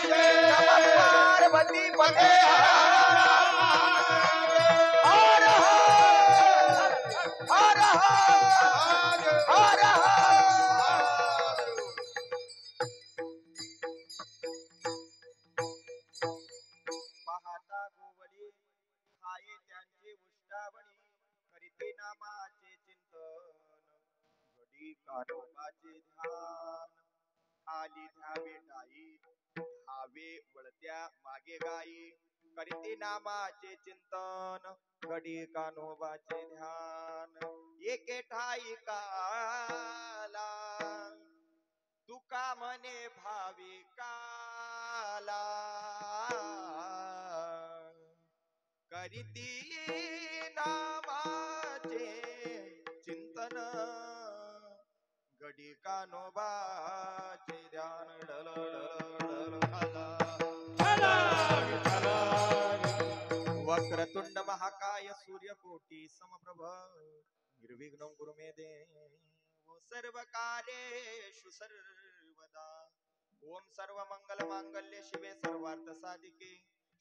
नमः पार्वती पते हर हर हर पाहता गोवडी खाये त्यांचे उष्टावणी करीते नामाचे चिंतन घडी कानोबाचे ध्यान आली धावे डाई धावे वळत्या मागे गाई करीते नामाचे चिंतन घडी कान्होबाचे ध्यान एके ठाई काला तुका म्हणे भाविकाला करीती नामाचे चिंतन घडी कान्होबाचे ध्यान डल वक्रतुंड महाकाय सूर्यकोटी समप्रभ निर्विघ्नं कुरु मे देव सर्व कार्येषु सर्वदा ओम सर्व मंगल मांगल्ये शिवे सर्वार्थ साधिके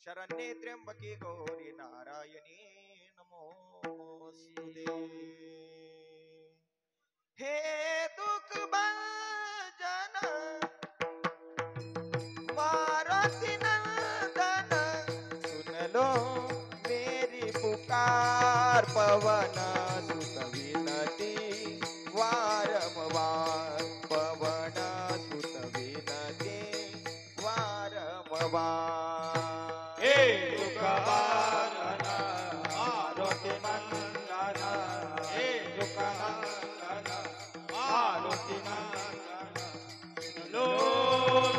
शरण्ये त्र्यंबके गौरी नारायणी नमोस्तुते हे दुख भंजन मारुति नंदन सुन लो मेरी पुकार पवन सुत विनती वारंवार पवन सुत विनती वारंवार हे दुःखहरण मारुति नंदन हे दुःखहरण मारुति नंदन लो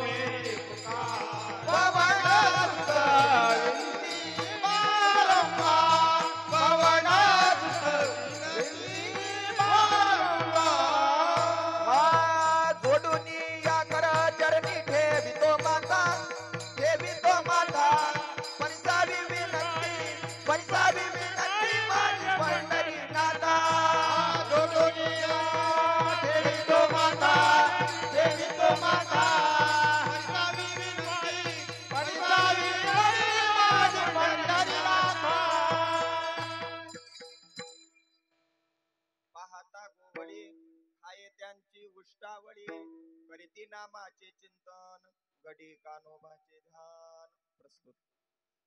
मेरी पुकार पवन सुत विनती वारंवार पवन सुत विनती वारंवार जोडून या कर चरणी ठेवितो माता पंचावी विनंती माझी पंढरी नाथा जोडून या ठेवितो माता पंचावी विनंती माझी पंढरी नाथा पाहता गोवडी खाये त्यांची उष्टावळी करीती नामाचे चिंतन घडी कान्होबाचे ध्यान प्रस्तुत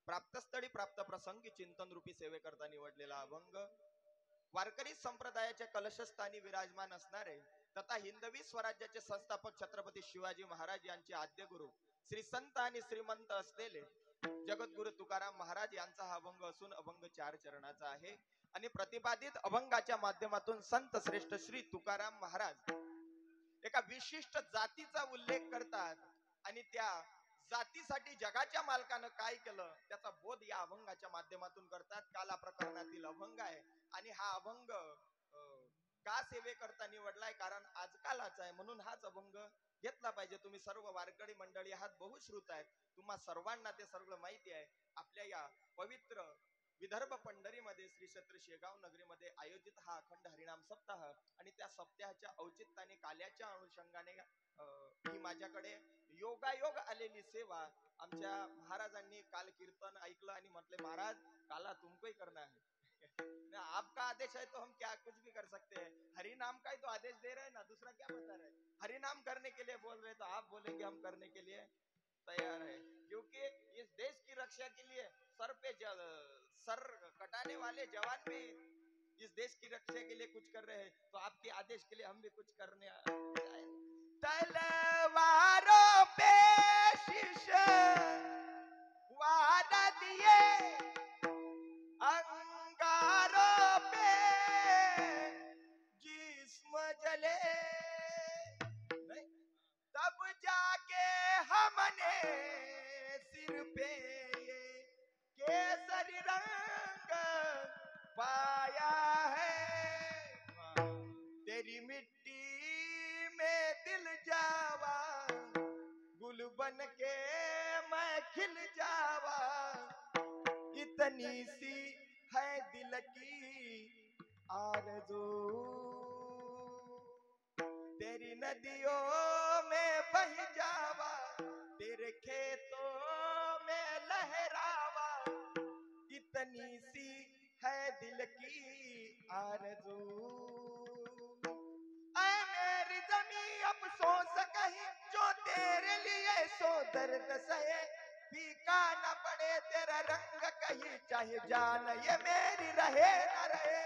प्राप्तस्थळी प्राप्त प्रसंगी चिंतन रूपी सेवेकरता निवडलेला अभंग वारकरी संप्रदायाच्या कलशस्थानी विराजमान असणारे तथा हिंदवी स्वराज्याचे संस्थापक छत्रपती शिवाजी महाराज यांचे आद्य गुरु श्री संत आणि श्रीमंत असलेले जगद्गुरु तुकाराम महाराज यांचा हा अभंग असून अभंग 4 चरणाचा आहे आणि प्रतिपादित अभंगाच्या माध्यमातून संत श्रेष्ठ श्री तुकाराम महाराज एका विशिष्ट जातीचा उल्लेख करतात आणि त्या जातीसाठी जगाच्या मालकानं काय केलं त्याचा बोध या अभंगाच्या माध्यमातून करतात. काला प्रकरणातील अभंग आहे आणि हा अभंग का सेवेकरता निवडलाय कारण आजकालाच आहे म्हणून हाच अभंग घेतला पाहिजे. तुम्ही सर्व वारकरी मंडळी आहात, बहुश्रुत आहेत, तुम्हा सर्वांना ते सगळं माहिती आहे. आपल्या या पवित्र विदर्भ पंढरीमध्ये श्री क्षेत्र शेगाव नगरीमध्ये आयोजित हा अखंड हरिनाम सप्ताह आणि त्या सप्ताहाच्या औचित्याने काल्याच्या अनुषंगाने ही माझ्याकडे योगायोग आलेली सेवा आमच्या महाराजांनी काल कीर्तन ऐकलं आणि म्हटले महाराज काला तुमको ही करना है आपका आदेश है तो हम क्या कुछ भी कर सकते हैं. हरिनाम का ही तो आदेश दे रहे हैं ना, दूसरा क्या बता रहे हैं. हरिनाम करने के लिए बोल रहे तो आप बोलेंगे हम करने के लिए तैयार है क्योंकि इस देश की रक्षा के लिए सर पे सर कटाने वाले जवान भी इस देश की रक्षा के लिए कुछ कर रहे हैं तो आपके आदेश के लिए हम भी कुछ करने आए. तलवारों पे शीश वार दिए अंगारों पे जिस्म जले तब जाके हमने सिर पे केसरी रंग पाया है. तेरी मिट्टी में दिल जावा गुल बन के मैं खिल जावा इतनी सी है दिल की आरज़ू तेरी नदियों में बह जावा तेरे खेत दिल की आरज़ू, ऐ मेरी ज़मीं अफ़सोस कहीं जो तेरे लिए सो दर्द सहे, फीका न पड़े तेरा रंग कहीं चाहे जान ये मेरी रहे न रहे।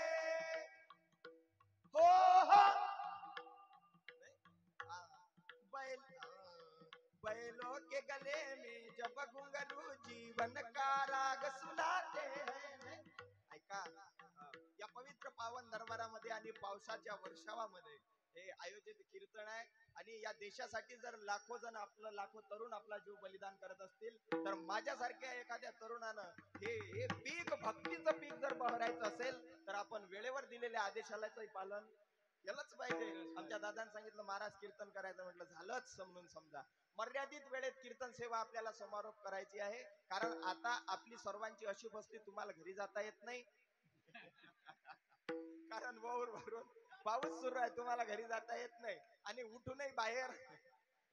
हो बैल बैलों के गले में जब घुंघरू जीवन का राग सुनाते हैं। ऐका, या पवित्र पावन दरबारामध्ये आणि पावसाच्या वर्षावामध्ये हे आयोजित कीर्तन आहे आणि या देशासाठी जर लाखो जण आपलं लाखो तरुण आपला जीव बलिदान करत असतील तर माझ्यासारख्या एखाद्या तरुणानं हे पीक भक्तीचं पीक जर बहरायचं असेल तर आपण वेळेवर दिलेल्या आदेशालाच पालन केलंच पाहिजे. आमच्या दादांनी सांगितलं महाराज कीर्तन करायचं, म्हटलं झालंच समजून समजा. मर्यादित वेळेत कीर्तन सेवा आपल्याला समारोप करायची आहे, कारण आता आपली सर्वांची अशी बसती तुम्हाला घरी जाता येत नाही कारण वावर भरून पाऊस सुरू आहे, तुम्हाला घरी जाता येत नाही आणि उठूनही बाहेर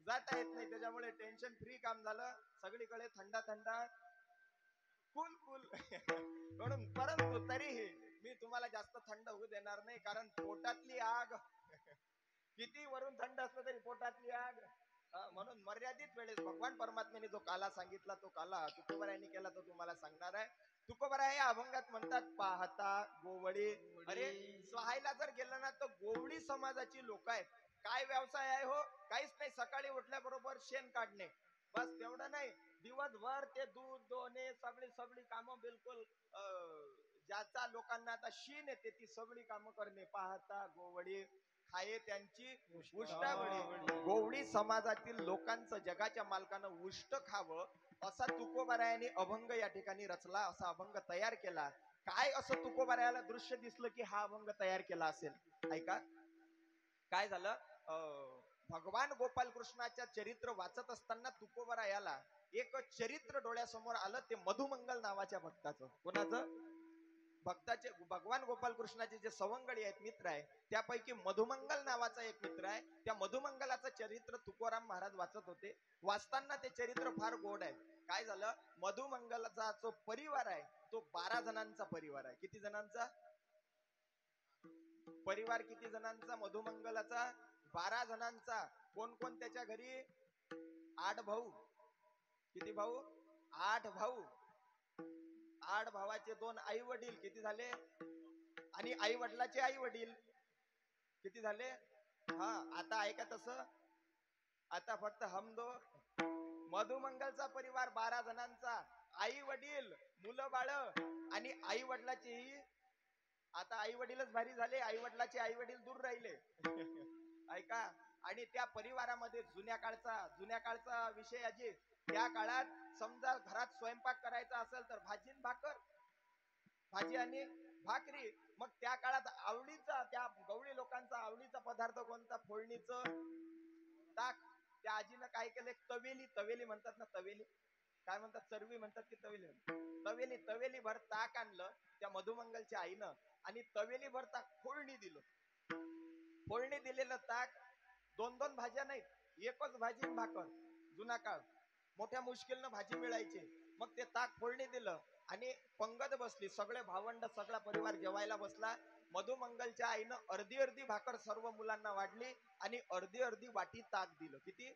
जाता येत नाही. त्याच्यामुळे टेन्शन फ्री काम झालं, सगळीकडे थंडा थंडा कूल कूल म्हणून. परंतु तरीही मी तुम्हाला जास्त थंड होऊ देणार नाही, कारण पोटातली आग किती वरून थंड असलं तरी पोटातली आग. म्हणून मर्यादित वेळेस भगवान परमात्म्याने जो काला सांगितला तो काला तुकोबरायांनी केला तो तुम्हाला सांगणार आहे. तुकोबराय या अभंगात म्हणतात पाहता गोवडी. अरे स्वाहायला जर गेलं ना तर गोवडी समाजाची लोक आहेत. काय व्यवसाय आहे हो? काहीच नाही, सकाळी उठल्याबरोबर शेण काढणे बस, तेवढं नाही. दिवसभर ते दूध दोणे सगळी सगळी कामं बिलकुल ज्याचा लोकांना आता शीन येते ती सगळी कामं करणे. पाहता गोवडी खाये त्यांची उष्टावळी. गोवडी समाजातील लोकांचं जगाच्या मालकानं उष्ट खावं असा तुकोबारायाने अभंग या ठिकाणी रचला, असा अभंग तयार केला. काय असं तुकोबारायाला दृश्य दिसलं की हा अभंग तयार केला असेल? ऐका, काय झालं, भगवान गोपाल कृष्णाच्या चरित्र वाचत असताना तुकोबरायाला एक चरित्र डोळ्यासमोर आलं, ते मधुमंगल नावाच्या भक्ताचं. कोणाचं? भक्ताचे. भगवान गोपाल कृष्णाचे जे सवंगडी आहेत, मित्र आहे, त्यापैकी मधुमंगल नावाचा एक मित्र आहे. त्या मधुमंगलाचं चरित्र तुकोराम महाराज वाचत होते. वाचताना ते चरित्र फार गोड आहे. काय झालं, मधुमंगलाचा जो परिवार आहे तो 12 जणांचा परिवार आहे. किती जणांचा परिवार? किती जणांचा मधुमंगलाचा? 12 जणांचा. कोण कोण त्याच्या घरी? 8 भाऊ. किती भाऊ? 8 भाऊ. 8 भावाचे 2 आई वडील. किती झाले? आणि आई वडिलाचे आई वडील किती झाले? हा, आता ऐका तसं, आता फक्त हम दो. मधुमंगलचा परिवार 12 जणांचा, आई वडील, मुलं बाळ आणि आई वडिलाचेही. आता आई वडीलच भारी झाले, आई वडिलाचे आई वडील दूर राहिले ऐका. आणि त्या परिवारामध्ये जुन्या काळचा विषय अजी. त्या काळात समजा घरात स्वयंपाक करायचा असेल तर भाजी आणि भाकर, भाजी आणि भाकरी. मग त्या काळात आवडीचा, त्या गवळी लोकांचा आवडीचा पदार्थ कोणता? फोडणीचं ताक. त्या आजीनं काय केलं, तवेली म्हणतात ना, तवेली काय म्हणतात, चरवी म्हणतात की तवेली भर ताक आणलं त्या मधुमंगलच्या आईनं आणि तवेली भर ताक फोडणी दिलं. फोडणी दिलेलं ताक, 2-2 भाज्या नाहीत, एकच भाजी भाकर. जुना काळ, मोठ्या मुश्किलनं भाजी मिळायची. मग ते ताक फोडणी दिलं आणि पंगत बसली, सगळे भावंड, सगळा परिवार जेवायला बसला. मधुमंगलच्या आईनं अर्धी भाकर सर्व मुलांना वाढली आणि अर्धी वाटी ताक दिलं. किती?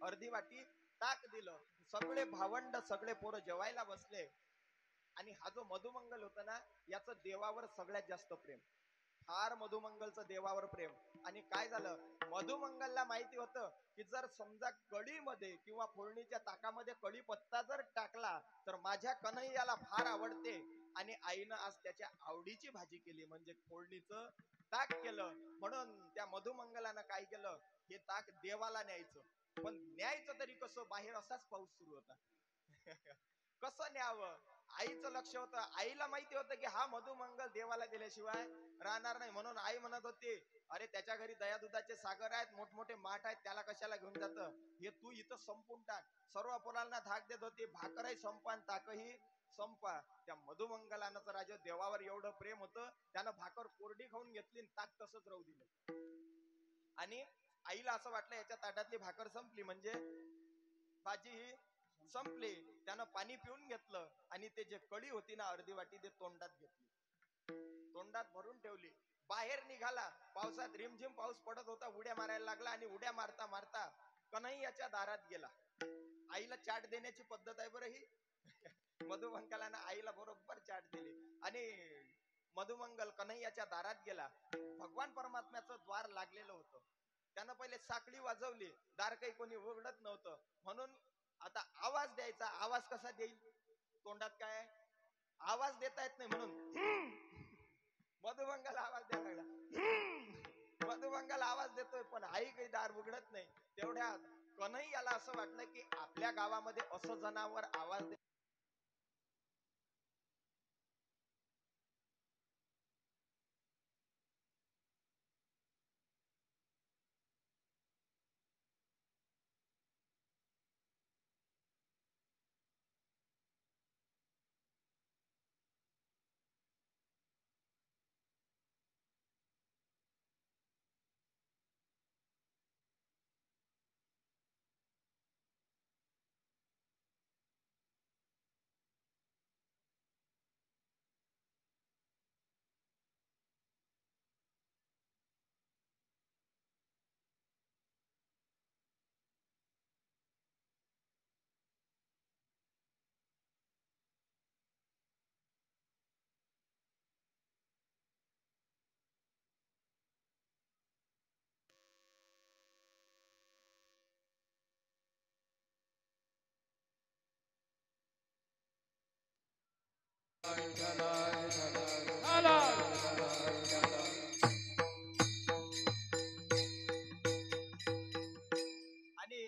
अर्धी वाटी ताक दिलं. सगळे भावंड, सगळे पोरं जेवायला बसले. आणि हा जो मधुमंगल होता ना, याचं देवावर सगळ्यात जास्त प्रेम, फार मधुमंगलचं देवावर प्रेम. आणि काय झालं, मधुमंगलला माहिती होतं की जर समजा कढीमध्ये किंवा फोडणीच्या ताकामध्ये कढीपत्ता जर टाकला तर माझ्या कन्हैयाला फार आवडते. आणि आईनं आज त्याच्या आवडीची भाजी केली, म्हणजे फोडणीचं ताक केलं. म्हणून त्या मधुमंगलानं काय केलं, हे ताक देवाला न्यायचं. पण न्यायचं तरी कसं? बाहेर असाच पाऊस सुरू होता कसं न्यावं? आईचं लक्ष होतं. आईला माहिती होतं की हा मधुमंगल देवाला दिल्याशिवाय राहणार नाही. म्हणून आई म्हणत होती, अरे त्याच्या घरी दया दुधाचे सागर आहेत, मोठमोठे माठ आहेत, त्याला कशाला घेऊन जातं, हे तू इथं संपून टाक. सर्व पोरांना धाक देत होती, भाकरही संपा आणि ताकही संपा. त्या मधुमंगलानं तर राजा देवावर एवढं प्रेम होतं, त्यानं भाकर कोरडी खाऊन घेतली आणि ताक तसंच राहू दिलं. आणि आईला असं वाटलं याच्या ताटातली भाकर संपली म्हणजे भाजी ही संपली. त्यानं पाणी पिऊन घेतलं आणि ते जे कढी होती ना अर्धी वाटी, ते तोंडात घेतली. तोंडात भरून ठेवली. बाहेर निघाला, पावसात रिमझिम पाऊस पडत होता, उड्या मारायला लागला आणि उड्या मारता मारता कन्हैयाच्या दारात गेला. आईला चाट देण्याची पद्धत आहे बरं ही. मधुमंगलानं आईला बरोबर चाट दिली आणि मधुमंगल कन्हैयाच्या दारात गेला. भगवान परमात्म्याचं द्वार लागलेलं होतं. त्यानं पहिले साखळी वाजवली, दार काही कोणी उघडत नव्हतं. म्हणून आता आवाज द्यायचा. आवाज कसा देईल? तोंडात काय आवाज देता येत नाही म्हणून मधुमंगल आवाज द्यायला लागला. मधुमंगल आवाज देतोय पण आई काही दार उघडत नाही. तेवढ्यात कन्हैयाला असं वाटलं की आपल्या गावामध्ये असं जनावर आवाज आणि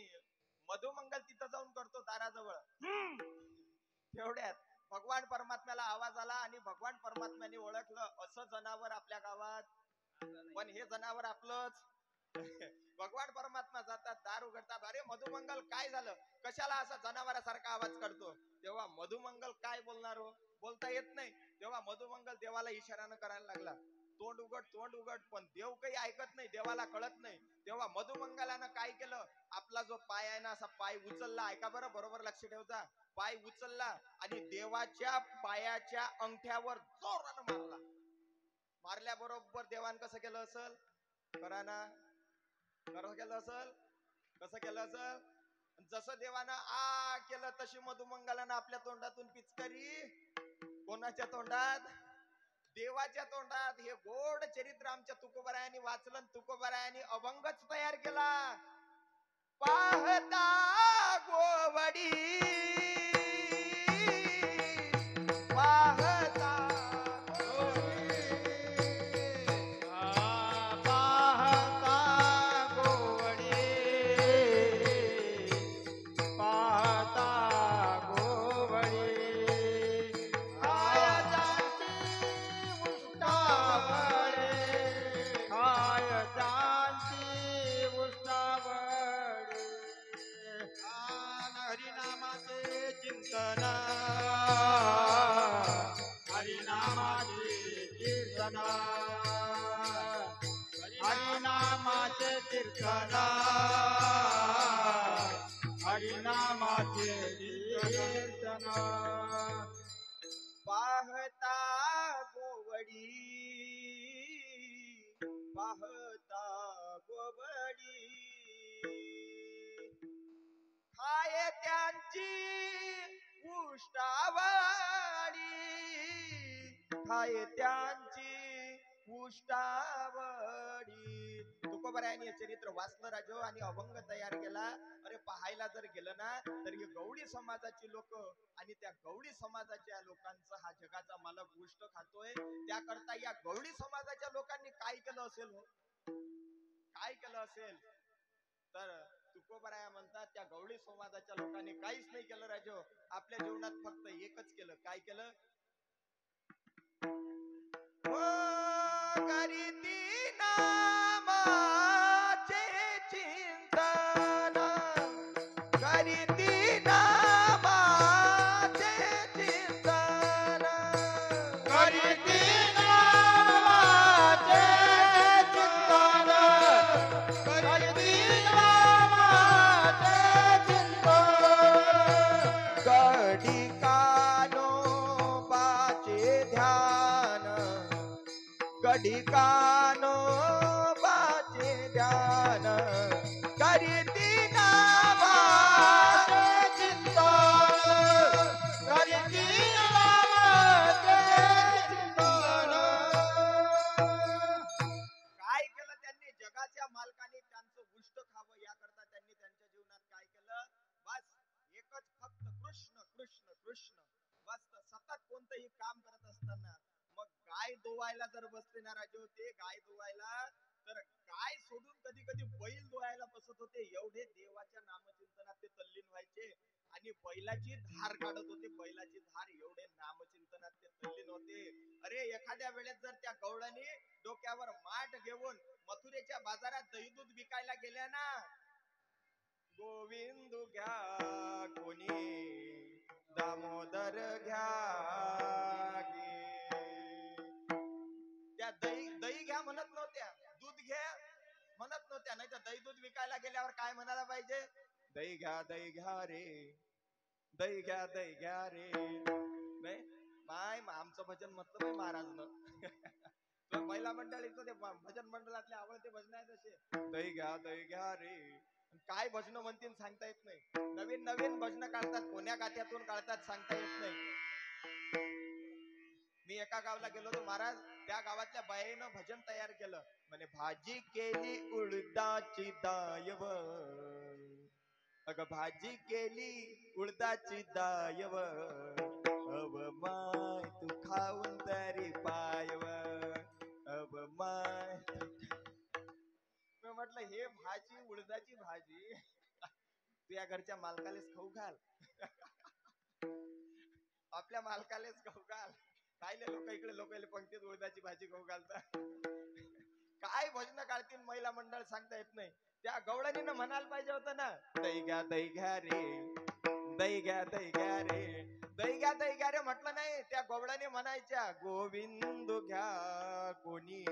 मधुमंगल तिथं जाऊन करतो दाराजवळ. तेवढ्यात भगवान परमात्म्याला आवाज आला आणि भगवान परमात्म्याने ओळखलं असं जनावर आपल्या गावात, पण हे जनावर आपलंच. भगवान परमात्मा जातात, दार उघडतात. अरे मधुमंगल काय झालं, कशाला असा जनावरासारखा आवाज करतो? तेव्हा मधुमंगल काय बोलणार हो, बोलता येत नाही. तेव्हा मधुमंगल देवाला इशारानं करायला लागला, तोंड उघड तोंड उघड. पण देव काही ऐकत नाही, देवाला कळत नाही. तेव्हा मधुमंगलानं काय केलं, आपला जो पाय आहे ना असा पाय उचलला. ऐका बरं, बरोबर लक्ष ठेवता. पाय उचलला आणि देवाच्या पायाच्या अंगठ्यावर जोरानं मारला. मारल्याबरोबर देवान कसं केलं असल, करा ना, कसं केलं असल, कसं केलं असल. जसं देवानं आ केलं तशी मधुमंगलानं आपल्या तोंडातून पिचकारी. कोणाच्या तोंडात? देवाच्या तोंडात. हे गोड चरित्र आमच्या तुकोबारायांनी वाचलं. तुकोबारायांनी अभंगच तयार केला. पाहता गोवडी पाहता हरिनामाचे कीर्तन, हरिनामाचे कीर्तन. पाहता गोवडी पाहता गोवडी खाये त्यांची उष्टावडी, खाये त्यांची उष्टावडी. तुकोबारायांनी हे चरित्र वाचलं राजो आणि अभंग तयार केला. अरे पाहायला जर गेलं ना तर हे गवळी समाजाची लोक आणि त्या गवळी समाजाच्या लोकांचा हा जगाचा मालक गोष्ट खातोय. त्याकरता या गवळी समाजाच्या लोकांनी काय केलं असेल हो, काय केलं असेल? तर तुकोबाराया म्हणतात त्या गवळी समाजाच्या लोकांनी काहीच नाही केलं राजो. आपल्या जीवनात फक्त एकच केलं. काय केलं? करीती नामाचे चिंतन, करीती नामाचे चिंतन, करीती नामाचे चिंतन, करीती नामाचे चिंतन. गडी कानोबाचे ध्यान, गडी कानोबाचे ध्यान करीती नामाचे चिंतन करीती नामाचे चिंतन. काय केलं त्यांनी? जगाच्या मालकाने त्यांचं उष्ट खावं याकरता त्यांनी त्यांच्या जीवनात काय केलं? बस एकच फक्त कृष्ण कृष्ण कृष्ण. बस सतत कोणतंही काम करत असताना मग गाय दोवायला जर बसले ना राजे होते, गाय दोवायला, तर गाय सोडून कधी कधी बैल दोवायला बसत होते. एवढे देवाच्या नामचिंतनात ते तल्लीन व्हायचे आणि बैलाची धार काढत होते. बैलाची धार एवढे नामचिंतनात ते तल्लीन होते. अरे एखाद्या वेळेस जर त्या गवळणी डोक्यावर माठ घेऊन मथुरेच्या बाजारात दही दूध विकायला गेल्या ना, गोविंद घ्या कोणी दामोदर घ्या गे. त्या दही घ्या म्हणत नव्हत्या, दूध घ्या म्हणत नव्हत्या. नाही तर दही दूध विकायला गेल्यावर काय म्हणायला पाहिजे? दही घ्या रे, दही घ्या रे. नाही माय आमचं भजन म्हटलं नाही महाराजनं. महिला मंडळीचं ते भजन मंडळातले आवडते भजन आहे तसे. दही घ्या रे. काय भजन म्हणतील सांगता येत नाही. नवीन नवीन भजन काढतात, कोण्या गात्यातून काढतात सांगता येत नाही. मी एका गावाला गेलो होतो महाराज, त्या गावातल्या बाईनं भजन तयार केलं. म्हणे भाजी केली उडदाची दायव, अग भाजी केली उडदाची दायव, अव माय तू खाऊन तरी पायव, अव माय. मी म्हटलं हे भाजी उडदाची भाजी तुझ्या घरच्या मालकालेच खाऊ घाल. आपल्या मालकालेच खाऊ घाल. कायले लोक इकडे लोकांना पंक्तीत उडदाची भाजी खाऊ घालतात. काय भजन काढतील महिला मंडळ सांगता येत नाही. त्या गवळणीनं म्हणायला पाहिजे होतं ना, दही घ्या रे, दही घ्या रे, दही घ्या रे म्हटलं नाही. त्या गवळणी म्हणायच्या गोविंद घ्या कोणी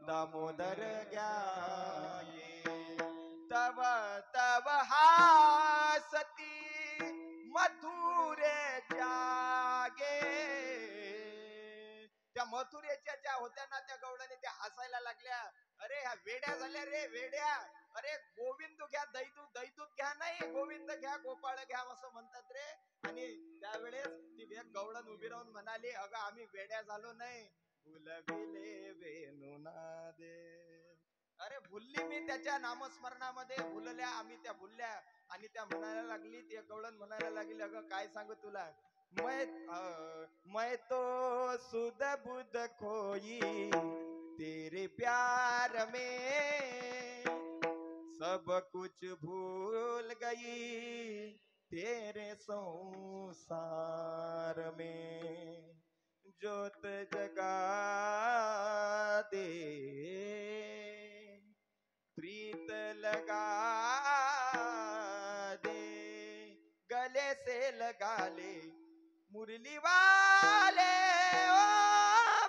दामोदर घ्या गे. तव तव हासती मथुरेच्या गे. त्या मथुरेच्या ज्या होत्या ना त्या गवळणी, त्या हसायला लागल्या. अरे ह्या वेड्या झाल्या रे वेड्या. अरे गोविंद घ्या दही दूध घ्या नाही, गोविंद घ्या गोपाळ घ्या असं म्हणतात रे. आणि त्यावेळेस ती गवळण उभी राहून म्हणाली, अगं आम्ही वेड्या झालो नाही, भुलविले वेणुनादे. अरे भुलली मी त्याच्या नामस्मरणामध्ये, भुलल्या आम्ही त्या भुलल्या. आणि त्या म्हणायला लागली, ती गवळण म्हणायला लागली, अगं काय सांगू तुला, मैं तो सुध बुध खोई तेरे प्यार में, सब कुछ भूल गई तेरे संसार में, जोत जगा दे प्रीत लगा दे, गले से लगा ले मुरली वाले ओ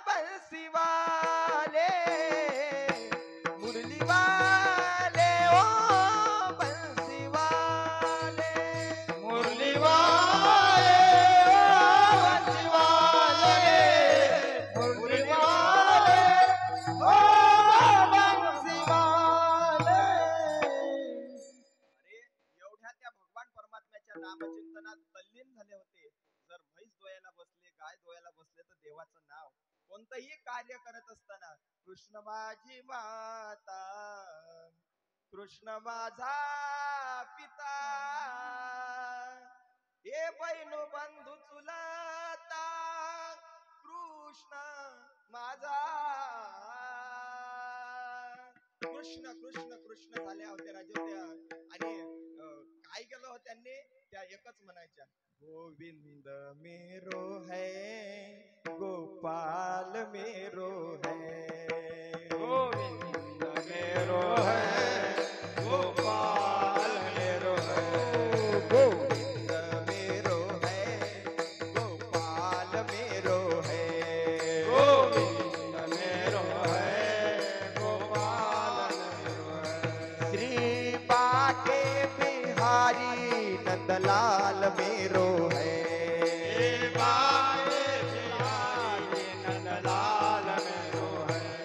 बंसी वाले, मुरली वाले ओ बंसी वाले, मुरली वाले ओ बंसी वाले, मुरली वाले ओ बंसी वाले. अरे एवढ्या त्या भगवान परमात्म्याच्या नामचिंतनात तल्लीन झाले होते. जर म्हैस दोयाला बसले, गाय दोयाला बसले, तर देवाचं नाव कोणतंही कार्य करत असताना कृष्ण माझी माता, कृष्ण माझा पिता, हे बहिणू बंधू चुलता, कृष्ण माझा. कृष्ण कृष्ण कृष्ण झाल्या होत्या राजा होत्या. आणि काय केलं हो त्यांनी? त्या एकच म्हणायच्या, गोविंद मेरो है गोपाल मेरो है, गोविंद मेरो है गोपाल मेरो है, गोविंद मेरो है गोपाल मेरो है, गोविंद मेरो है गोपाल मेरो है. श्री बाके बिहारी नंदलाल मेरो है, बाके बिहारी नंदलाल मेरो है,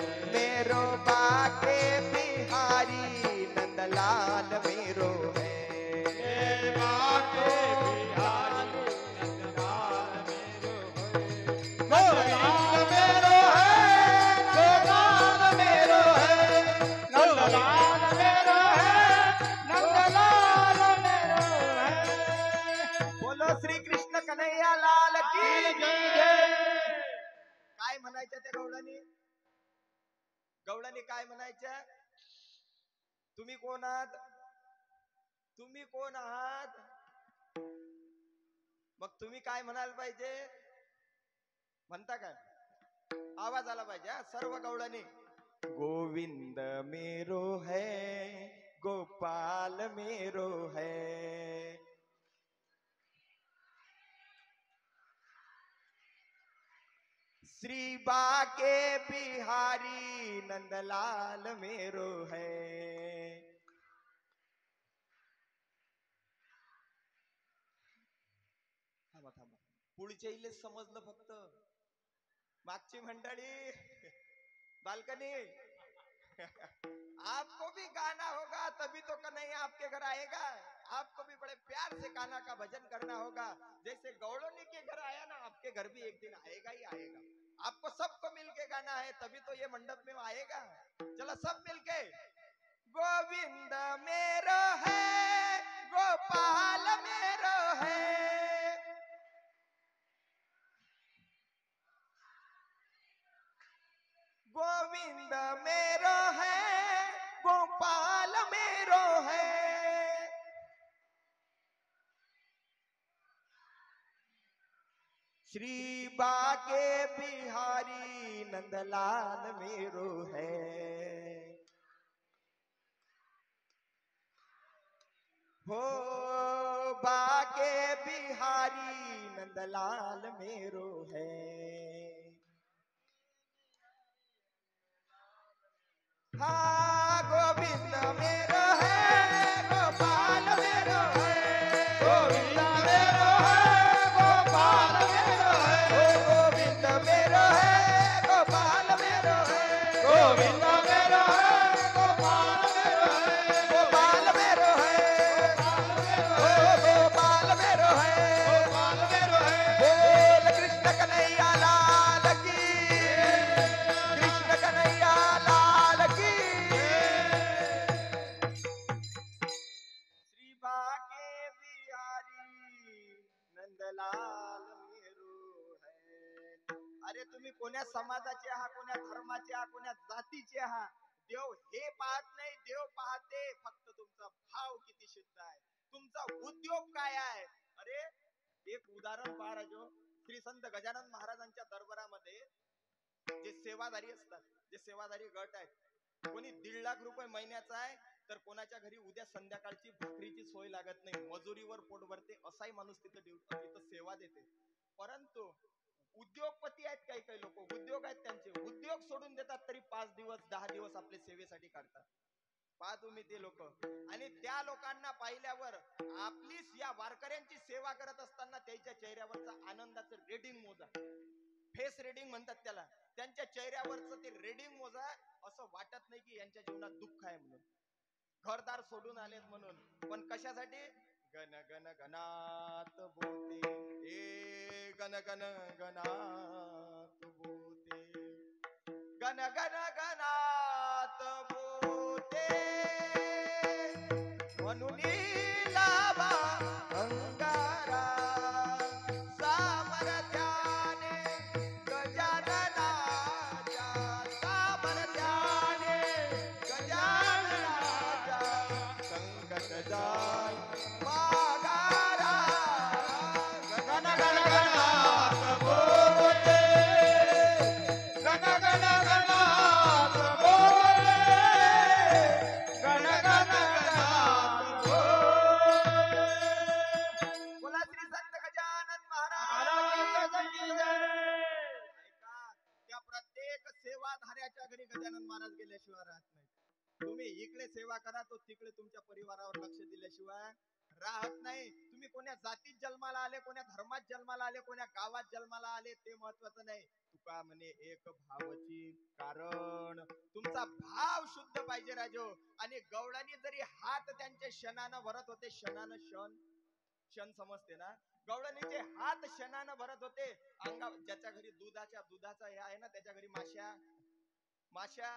श्री कृष्ण कन्हैया लाल की काय म्हणायच्या त्या गवळणी? गवळणी काय म्हणायच्या? तुम्ही कोण आहात? तुम्ही कोण आहात? मग तुम्ही काय म्हणायला पाहिजे? म्हणता काय? आवाज आला पाहिजे हा सर्व गवळणी. गोविंद मेरो है, गोपाल मेरो है. श्री बाके बिहारी नंदलाल मेरो है. थांबा थांबा, पुढच्या इलेच समजलं फक्त, मागची मंडळी बालकनी. आपको भी गाना होगा तभी तो कन्हैया आपके घर आएगा. आपको भी बड़े प्यार से कान्हा का भजन करना होगा. जैसे गौड़ोनी के घर आया ना, आपके घर भी एक दिन आएगा ही आएगा. आपको सबको मिलके गाना है तभी तो ये मंडप में आएगा. चलो सब मिलके. गोविंद मेरो है, गोपाल मेरो है. गोविंद मेरो है, गोपाल मेरो है. श्री बाके बिहारी नंदलाल मेरो है. हो बाके बिहारी नंदलाल मेरो है. हाँ गोविंद मेरो है, गोपाल मेरो है. गोविंद मेरो है, गोपाल मेरो है. गोविंद मेरो है, गोपाल मेरो है. गोविंद मेरो है, गोपाल मेरो है. गोपाल मेरो है, गोपाल मेरो है. गोपाल मेरो है. बोल कृष्ण कन्हैया लाल की. कृष्ण कन्हैया लाल की. श्री बाके बिहारी नंदलाल मेरो है. अरे तुम्ही कोण्या समाजाचे आहात, कोण्या धर्माचे आहात, कोण्या जातीचे आहात, देव हे पाहत नाही. देव पाहते फक्त तुमचा भाव किती शुद्ध आहे, तुमचा उद्योग काय आहे. अरे एक उदाहरण पहा राजो. श्री संत गजानन महाराजांच्या दरबारामध्ये जे सेवाधारी असतात, जे सेवाधारी गट आहेत, कोणी 1.5 लाख रुपये महिन्याचा आहे, तर कोणाच्या घरी उद्या संध्याकाळची भाकरीची सोय लागत नाही, मजुरीवर पोट भरते, असाही माणूस तिथं सेवा देते. परंतु उद्योगपती आहेत काही काही लोक, उद्योग आहेत त्यांचे, उद्योग सोडून देतात तरी 5 दिवस 10 दिवस आपले सेवेसाठी काढतात. पहा तुम्ही ते लोक. आणि त्या लोकांना पाहिल्यावर आपलीच या वारकऱ्यांची सेवा करत असताना त्यांच्या चेहऱ्यावरचा आनंदाचं रेडिंग मोजा. फेस रेडिंग म्हणतात त्याला. त्यांच्या चेहऱ्यावरचं ते रेडिंग मोजा. असं वाटत नाही की यांच्या जीवनात दुःख आहे म्हणून, घरदार सोडून आलेत म्हणून. पण कशासाठी? गण गण गणात बोते, ए गण गण गणात बोते. गण गण गणात बोते म्हणून लावा अंगारा. सामर्थ्याने गजाननाच्या, सामर्थ्याने गजाननाच्या संकट जाय मागारा. गण गण गणात बोते, गण गण गणात बोते, गण गण गणात बोते. बोला श्री संत गजानन महाराज की जय. ऐका, त्या प्रत्येक सेवाधाऱ्याच्या घरी गजानन महाराज गेल्याशिवाय राहत नाही. तुम्ही इकडे सेवा करा, तो तिकडे तुमच्या परिवारावर लक्ष दिल्याशिवाय राहत नाही. तुम्ही कोण्या जातीत जन्माला आले, कोण्या धर्मात जन्माला आले, कोण्या गावात जन्माला आले, ते महत्वाचं नाही. तुका म्हणे एक भावची कारण. तुमचा भाव शुद्ध पाहिजे राजो. आणि गवळणी जरी हात त्यांचे शनानं भरत होते, शनानं क्षण समजते ना, गवळणीचे हात शनानं भरत होते. अंगा ज्याच्या घरी दुधाचा हे आहे ना, त्याच्या घरी माश्या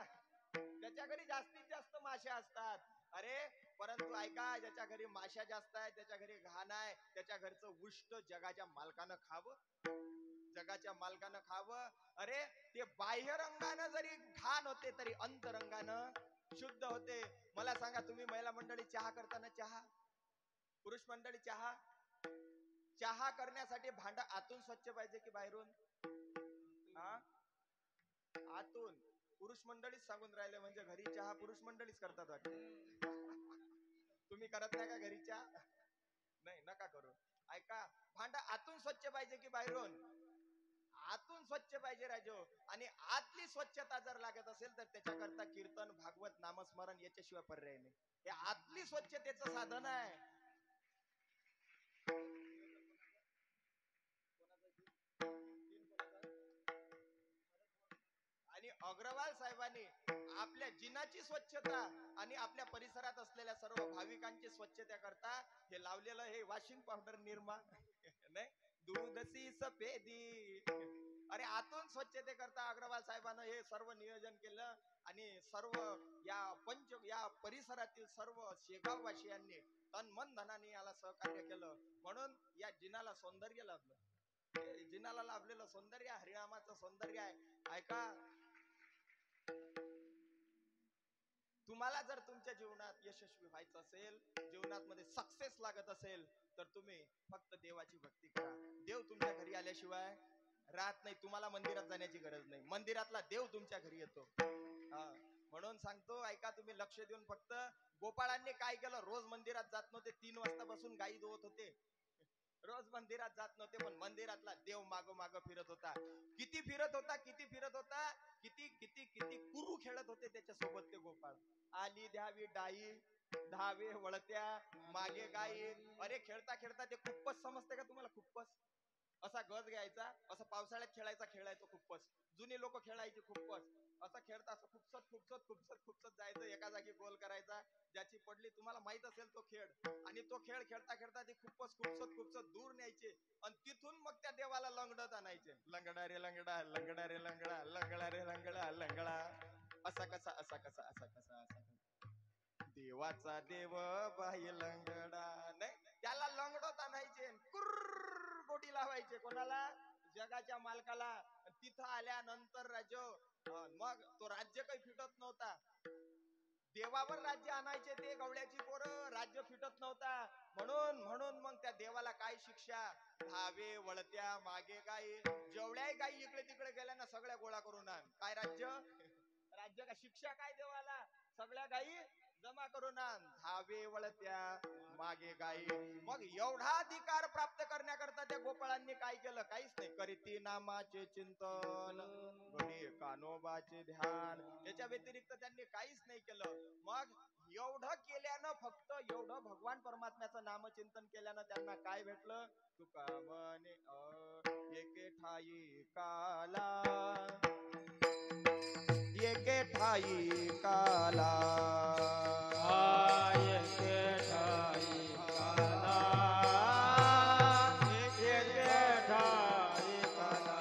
त्याच्या घरी जास्तीत जास्त माश्या असतात. अरे परंतु ऐका, ज्याच्या घरी माश्या जास्त आहे, त्याच्या घरी घाण आहे, त्याच्या तुमच्या घरचं उष्ट जगाच्या मालकानं खावं, जगाच्या मालकानं खावं. अरे ते बाह्य रंगानं जरी घाण होते तरी अंतरंगानं शुद्ध होते. मला सांगा, तुम्ही महिला मंडळी चहा करताना, चहा, पुरुष मंडळी चहा, चहा करण्यासाठी भांड आतून स्वच्छ पाहिजे की बाहेरून? आतून. पुरुष मंडळीच सांगून राहिले म्हणजे घरी चहा पुरुष मंडळीच करतात वाटते. तुम्ही करत नाही का घरी चहा? नाही, नका करू. ऐका, भांड आतून स्वच्छ पाहिजे की बाहेरून? आतून स्वच्छ पाहिजे राजो. आणि आतली स्वच्छता जर लागत असेल तर त्याच्याकरता कीर्तन, भागवत, नामस्मरण याच्याशिवाय पर्याय नाही. हे आतली स्वच्छतेचं साधन आहे. आणि अग्रवाल साहेबांनी आपल्या जिनाची स्वच्छता आणि आपल्या परिसरात असलेल्या सर्व भाविकांची स्वच्छता करता हे लावलेलं हे वॉशिंग पावडर निर्मा नाही, दूधसी सफेदी. अरे आतून स्वच्छते करता अग्रवाल साहेबांना हे सर्व नियोजन केलं. आणि सर्व या परिसरातील सर्व शेगाव वासियांनी तन मन धनाने याला सहकार्य केलं. म्हणून या जिनाला सौंदर्य लाभलं. जिनाला लाभलेलं सौंदर्य हरिनामाचं सौंदर्य आहे. ऐका, तुम्हाला जर तुमच्या जीवनात यशस्वी व्हायचं असेल, जीवनात मध्ये सक्सेस लागत असेल, तर तुम्ही फक्त देवाची भक्ती करा. देव तुमच्या घरी आल्याशिवाय राहत नाही. तुम्हाला मंदिरात जाण्याची गरज नाही, मंदिरातला देव तुमच्या घरी येतो. म्हणून सांगतो, ऐका, तुम्ही लक्ष देऊन. फक्त गोपाळांनी काय केलं, रोज मंदिरात जात नव्हते, 3 वाजता बसून गायी धुवत होते, रोज मंदिरात जात नव्हते, पण मंदिरातला देव मागो माग फिरत होता. किती फिरत होता, किती फिरत होता, किती किती किती कुरू खेळत होते त्याच्यासोबत ते गोपाळ. आली द्यावी डाई, धावे वळत्या, मागे गाई. अरे खेळता खेळता ते खुप्पस समजते का तुम्हाला? खुप्पस असा गज घ्यायचा, असं पावसाळ्यात खेळायचा खेळ आहे तो खुप्पस. जुनी लोक खेळायची खुप्पस. असं खेळता असं खुपसत खुपसत खुपसत खुपसत जायचं, एका जागी गोल करायचा, ज्याची पडली तुम्हाला माहित असेल तो खेळ. आणि तो खेळ खेळता खेळता ती खुपस खुपसत खुपसत दूर न्यायचे आणि तिथून मग त्या देवाला लंगडत आणायचे. लंगडा रे लंगडा, लंगडा रे लंगडा, लंगडा रे लंगडा, लंगडा. असा कसा, असा कसा, असा कसा, असा कसा. देवाचा देव बाई लंगडा. नाही, त्याला लंगडत आणायचे, कुर्र गोटी लावायचे. कोणाला? जगाच्या मालकाला. तिथं आल्यानंतर मग तो राज्य काही फिटत नव्हता. देवावर राज्य आणायचे ते गवळ्याची पोरं, राज्य फिटत नव्हता. म्हणून म्हणून मग त्या देवाला काय शिक्षा? धावे वळत्या, मागे गाई. जेवढ्याही गाई इकडे तिकडे गेल्या ना, सगळ्या गोळा करून आण. काय राज्य? राज्य का शिक्षा काय देवाला? सगळ्या गाई जमा करून आण. धावे वळत्या, मागे गाई. मग एवढा अधिकार प्राप्त करण्याकरता त्या गोपाळांनी काय केलं? काहीच नाही. करीती नामाचे चिंतन, घडी कानोबाचे ध्यान. याच्या व्यतिरिक्त त्यांनी काहीच नाही केलं. मग एवढं केल्यानं, फक्त एवढं भगवान परमात्म्याचं नामचिंतन केल्यानं त्यांना काय भेटलं? तुका म्हणे एके ठाई काला, एके ठाई काला, एके ठाई काला, एके ठाई काला.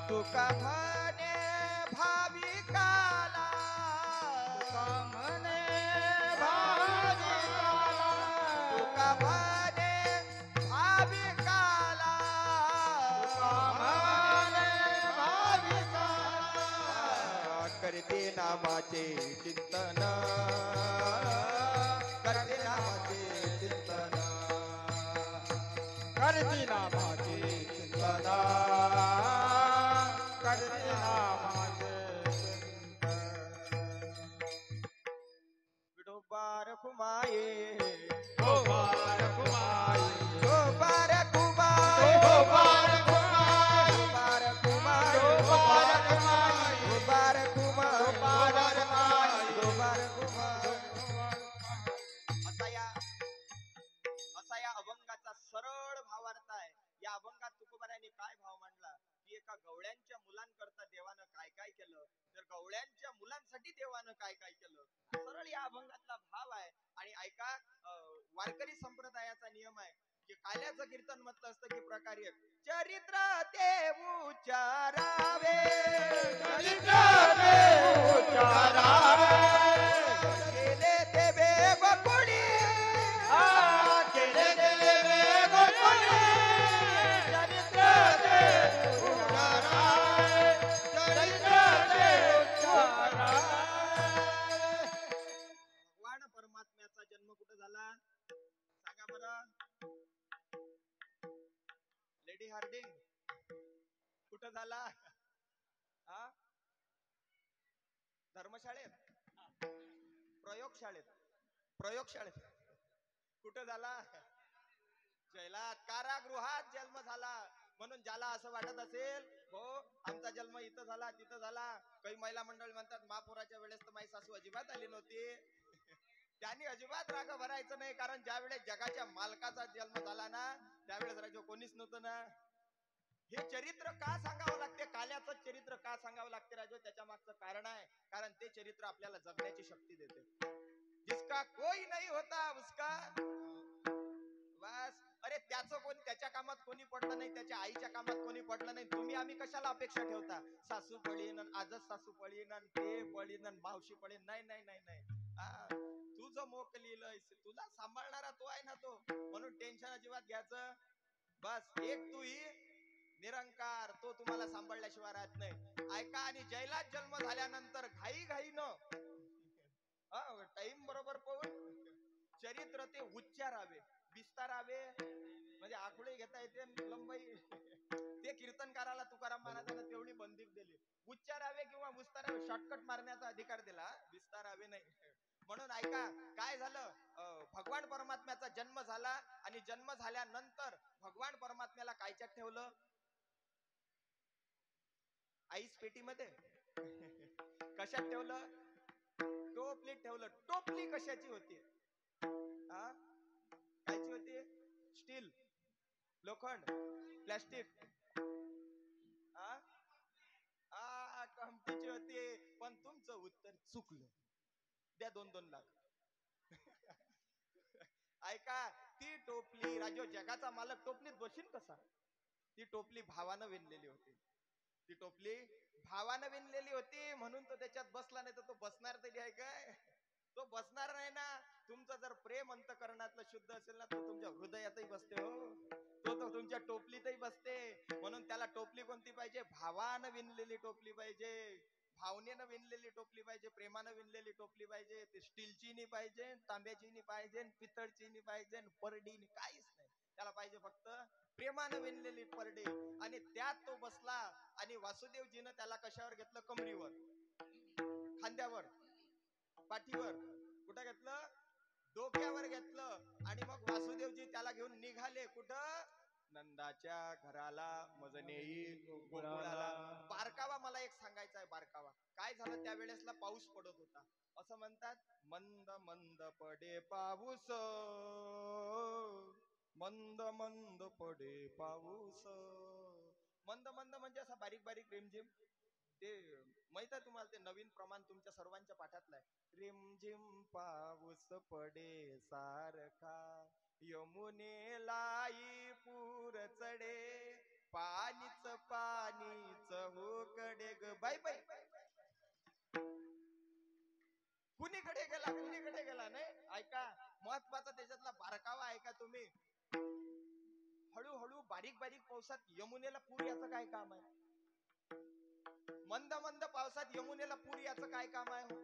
तुका म्हणे भाविकाला, तुका म्हणे भाविकाला, तुका म्हणे भाविकाला, तुका म्हणे भाविकाला. करते नामाचे चिंतन, करते नामाचे चिंतन, करती नामाचे चिंतन, करती नामाचे चिंतन. विडोबार कुमाये, गोपाळ कुमारी, गोपार कुमाये, गोपाळ कुमारी, गोपार कुमाये, गोपाळ कुमारी, गोपार कुमाये, गोपाळ कुमारी, गोपार कुमाये. असा या अभंगाचा सरळ भावार्थ आहे. या अभंगात तुकोबारायांनी काय भाव मांडला की एका गवळ्यांच्या मुलांकरता देवानं काय काय केलं, तर गवळ्यांच्या मुलांसाठी देवानं काय काय केलं, सरळ या अभंगातला भाव आहे. आणि ऐका, वारकरी संप्रदायाचा नियम आहे की काल्याचं कीर्तन म्हटलं असतं की प्रकारे चरित्र ते उच्चारावे, चरित्र ते उच्चारावे, केले ते बेगोकुडी, केले ते वेगो लेडी हार्डिंग कुठं झाला? हा, धर्मशाळेत, प्रयोगशाळेत, प्रयोगशाळेत कुठं झाला? जैलात, कारागृहात जन्म झाला. म्हणून ज्याला असं वाटत असेल हो आमचा जन्म इथं झाला तिथं झाला, काही महिला मंडळ म्हणतात महापुराच्या वेळेस तर माझी सासू अजिबात आली नव्हती, त्यांनी अजिबात राग भरायचं नाही, कारण ज्या वेळेस जगाच्या मालकाचा जन्म झाला ना त्यावेळेस राजो कोणीच नव्हतं ना. हे चरित्र का सांगावं लागते, काल्याचं चरित्र का सांगावं लागते राजो, त्याच्या मागचं कारण आहे, कारण ते चरित्र आपल्याला जगण्याची शक्ती देते. जिसका कोई नहीं होता उसका बस. अरे त्याचं कोणी, त्याच्या कामात कोणी पडलं नाही, त्याच्या आईच्या कामात कोणी पडलं नाही, तुम्ही आम्ही कशाला अपेक्षा ठेवता सासू पळीन आजच सासू पळीन ते पळीन मावशी पळीन? नाही नाही नाही नाही, तुझं मोक लिहिलंय, तुला सांभाळणारा तो आहे ना तो, म्हणून टेन्शन अजिबात घ्यायचं. बस एक तू ही निरंकार, तो तुम्हाला सांभाळल्याशिवाय राहत नाही. ऐका, आणि जैलात जन्म झाल्यानंतर घाई घाई न टाइम बरोबर पाहून चरित्र ते उच्चारावे विस्तारावे, म्हणजे आखुळे घेता येते लंबाई. ते कीर्तनकाराला तुकाराम महाराजांना तेवढी बंदीक दिली, उच्चारावे किंवा विस्तारावे, शॉर्टकट मारण्याचा अधिकार दिला, विस्तारावे नाही. म्हणून ऐका काय झालं, भगवान परमात्म्याचा जन्म झाला, आणि जन्म झाल्यानंतर भगवान परमात्म्याला कायच्यात ठेवलं? आईस पेटीमध्ये. कशात ठेवलं? टोपलीत ठेवलं. टोपली कशाची होती? कायची होती? स्टील, लोखंड, प्लास्टिक, कमतीची होती. पण तुमचं उत्तर चुकलं, द्या 2-2 लाख. ऐका, ती टोपली राजो जगाचा मालक टोपलीत बशील कसा? ती टोपली भावानं विणलेली होती, ती टोपली भावानं विणलेली होती, म्हणून तो त्याच्यात बसला, नाही तर तो बसणार तरी आहे काय? तो बसणार नाही ना. तुमचं जर प्रेम अंतकरणातलं शुद्ध असेल ना, तो तुमच्या हृदयातही बसते हो, तो तुमच्या टोपलीतही बसते. म्हणून त्याला टोपली कोणती पाहिजे? भावानं विणलेली टोपली पाहिजे, भावनेनं विणलेली टोपली पाहिजे, प्रेमानं विणलेली टोपली पाहिजे. ते स्टीलची नाही पाहिजे, तांब्याची नाही पाहिजे, पितळची नाही पाहिजे, परडी नाही, काहीच नाही. त्याला पाहिजे फक्त प्रेमानं विणलेली परडी. आणि त्यात तो बसला, आणि वासुदेवजीनं त्याला कशावर घेतलं? कमरीवर, खांद्यावर, पाठीवर, कुठं घेतलं? डोक्यावर घेतलं. आणि मग वासुदेवजी त्याला घेऊन निघाले कुठं? नंदाच्या घराला, मज नेईल गोकुळाला. बारकावा मला एक सांगायचा आहे, बारकावा काय झालं त्यावेळेसला? पाऊस पडत होता. असं म्हणतात, मंद मंद पडे पाऊस, मंद मंद पडे पाऊस. मंद मंद म्हणजे असा बारीक बारीक रिमझिम. ते माहित आहे तुम्हाला, ते नवीन प्रमाण तुमच्या सर्वांच्या पाठातलं आहे. रिमझिम पाऊस पडे सारखा, यमुनेलाई पूर चढे, पाणीच पाणीच होकडे ग बाई बाई. कुणीकडे गेला, कुणीकडे गेला? नाही, ऐका महत्वाचा त्याच्यातला बारकावा ऐका तुम्ही. हळूहळू बारीक बारीक पावसात यमुनेला पूर याचं काय काम आहे? मंद मंद पावसात यमुनेला पूर याचं काय काम आहे?